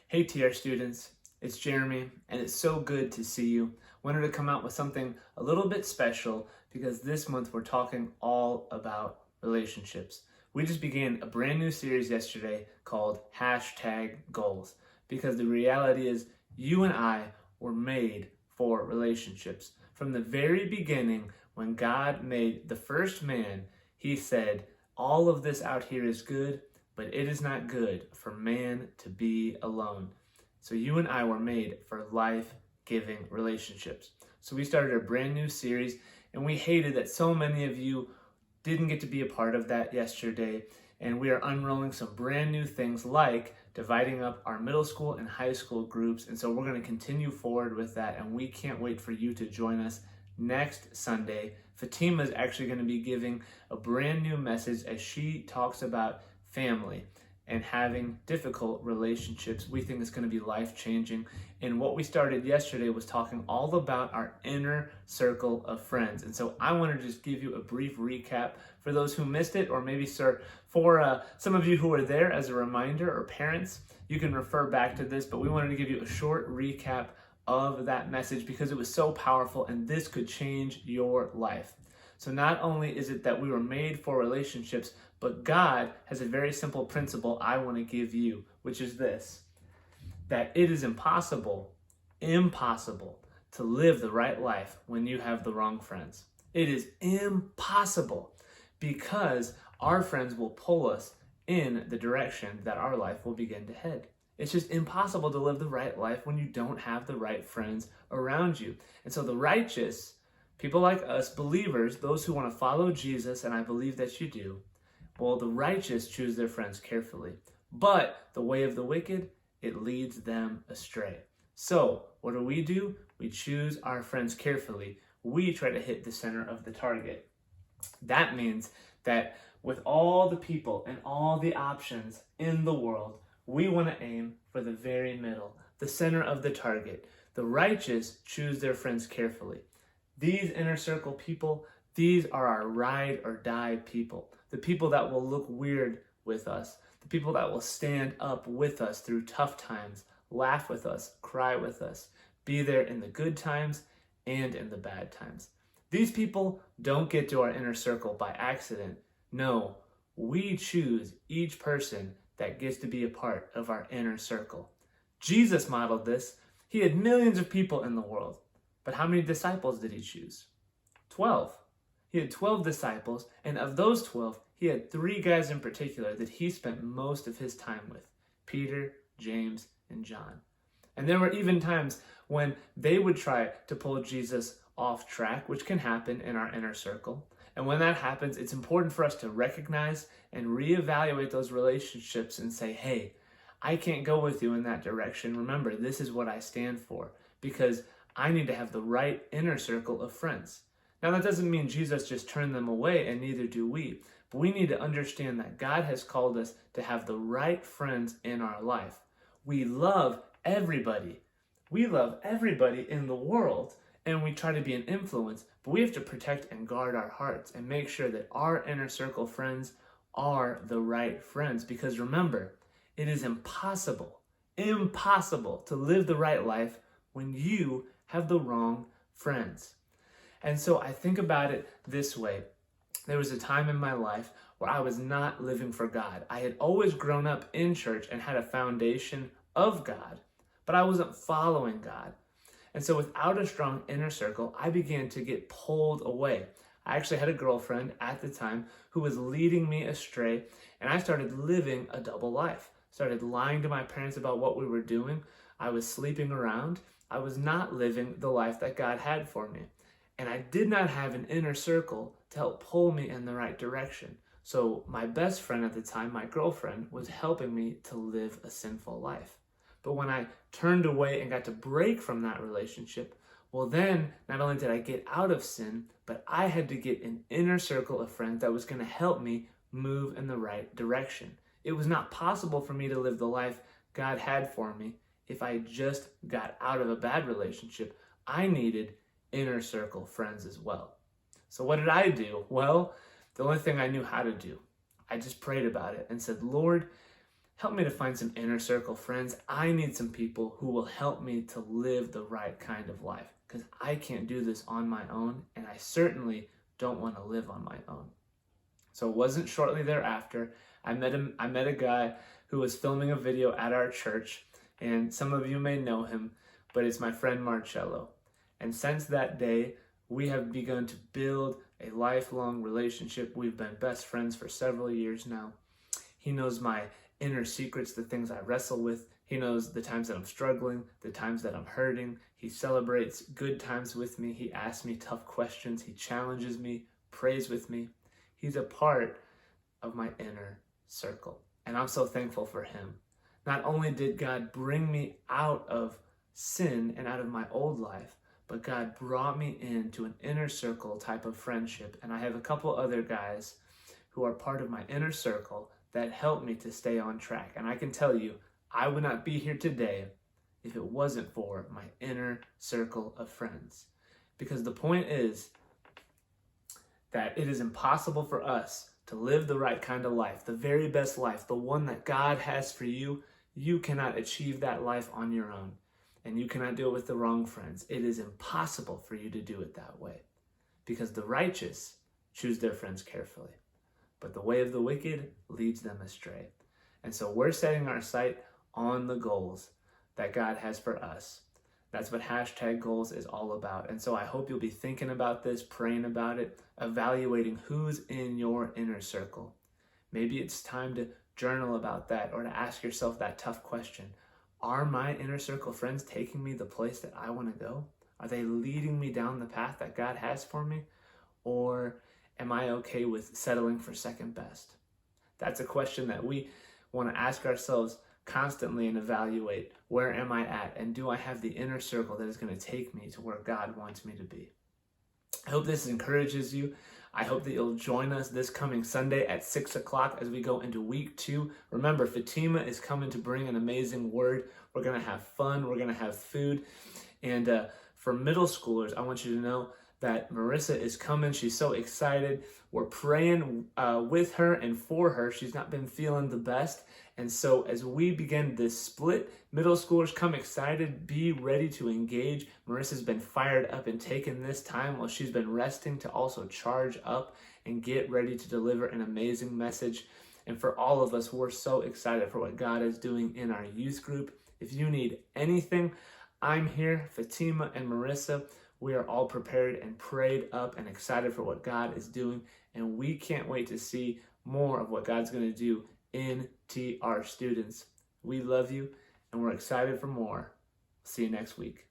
Hey TR students, it's Jeremy, and it's so good to see you. Wanted to come out with something a little bit special because this month we're talking all about relationships. We just began a brand new series yesterday called #Goals because the reality is you and I were made for relationships. From the very beginning, when God made the first man, he said, all of this out here is good, but it is not good for man to be alone. So you and I were made for life-giving relationships. So we started a brand new series, and we hated that so many of you didn't get to be a part of that yesterday. And we are unrolling some brand new things like dividing up our middle school and high school groups. And so we're going to continue forward with that, and we can't wait for you to join us next Sunday. Fatima is actually going to be giving a brand new message as she talks about family and having difficult relationships. We think it's going to be life-changing. And what we started yesterday was talking all about our inner circle of friends. And so I want to just give you a brief recap for those who missed it, or maybe for some of you who are there as a reminder, or parents, you can refer back to this, but we wanted to give you a short recap of that message because it was so powerful and this could change your life. So not only is it that we were made for relationships, but God has a very simple principle I want to give you, which is this: that it is impossible to live the right life when you have the wrong friends. It is impossible because our friends will pull us in the direction that our life will begin to head. It's just impossible to live the right life when you don't have the right friends around you. And so the righteous, people like us, believers, those who want to follow Jesus, and I believe that you do, well, the righteous choose their friends carefully. But the way of the wicked, it leads them astray. So what do? We choose our friends carefully. We try to hit the center of the target. That means that with all the people and all the options in the world, we want to aim for the very middle, the center of the target. The righteous choose their friends carefully. These inner circle people, these are our ride or die people. The people that will look weird with us. The people that will stand up with us through tough times, laugh with us, cry with us, be there in the good times and in the bad times. These people don't get to our inner circle by accident. No, we choose each person that gets to be a part of our inner circle. Jesus modeled this. He had millions of people in the world, but how many disciples did he choose? 12. He had 12 disciples, and of those 12, he had 3 guys in particular that he spent most of his time with: Peter, James, and John. And there were even times when they would try to pull Jesus off track, which can happen in our inner circle. And when that happens, it's important for us to recognize and reevaluate those relationships and say, hey, I can't go with you in that direction. Remember, this is what I stand for, because I need to have the right inner circle of friends. Now, that doesn't mean Jesus just turned them away, and neither do we. But we need to understand that God has called us to have the right friends in our life. We love everybody. We love everybody in the world, and we try to be an influence, but we have to protect and guard our hearts and make sure that our inner circle friends are the right friends. Because remember, it is impossible to live the right life when you have the wrong friends. And so I think about it this way. There was a time in my life where I was not living for God. I had always grown up in church and had a foundation of God, but I wasn't following God. And so without a strong inner circle, I began to get pulled away. I actually had a girlfriend at the time who was leading me astray, and I started living a double life. Started lying to my parents about what we were doing. I was sleeping around. I was not living the life that God had for me. And I did not have an inner circle to help pull me in the right direction. So my best friend at the time, my girlfriend, was helping me to live a sinful life. But when I turned away and got to break from that relationship, well then, not only did I get out of sin, but I had to get an inner circle of friends that was going to help me move in the right direction. It was not possible for me to live the life God had for me if I just got out of a bad relationship. I needed inner circle friends as well. So what did I do? Well, the only thing I knew how to do, I just prayed about it and said, Lord, Help me to find some inner circle friends. I need some people who will help me to live the right kind of life because I can't do this on my own, and I certainly don't want to live on my own. So it wasn't shortly thereafter. I met a guy who was filming a video at our church, and some of you may know him, but it's my friend Marcello. And since that day, we have begun to build a lifelong relationship. We've been best friends for several years now. He knows my inner secrets, the things I wrestle with. He knows the times that I'm struggling, the times that I'm hurting. He celebrates good times with me. He asks me tough questions. He challenges me, prays with me. He's a part of my inner circle, and I'm so thankful for him. Not only did God bring me out of sin and out of my old life, but God brought me into an inner circle type of friendship, and I have a couple other guys who are part of my inner circle that help me to stay on track. And I can tell you, I would not be here today if it wasn't for my inner circle of friends. Because the point is that it is impossible for us to live the right kind of life, the very best life, the one that God has for you. You cannot achieve that life on your own, and you cannot do it with the wrong friends. It is impossible for you to do it that way, because the righteous choose their friends carefully, but the way of the wicked leads them astray. And so we're setting our sight on the goals that God has for us. That's what hashtag goals is all about. And so I hope you'll be thinking about this, praying about it, evaluating who's in your inner circle. Maybe it's time to journal about that, or to ask yourself that tough question. Are my inner circle friends taking me the place that I want to go? Are they leading me down the path that God has for me? Or am I okay with settling for second best? That's a question that we want to ask ourselves constantly and evaluate. Where am I at? And do I have the inner circle that is going to take me to where God wants me to be? I hope this encourages you. I hope that you'll join us this coming Sunday at 6 o'clock as we go into week 2. Remember, Fatima is coming to bring an amazing word. We're going to have fun. We're going to have food. And for middle schoolers, I want you to know that Marissa is coming. She's so excited. We're praying with her and for her. She's not been feeling the best. And so as we begin this split, middle schoolers, come excited, be ready to engage. Marissa's been fired up and taken this time while she's been resting to also charge up and get ready to deliver an amazing message. And for all of us, we're so excited for what God is doing in our youth group. If you need anything, I'm here, Fatima and Marissa. We are all prepared and prayed up and excited for what God is doing. And we can't wait to see more of what God's going to do in our students. We love you, and we're excited for more. See you next week.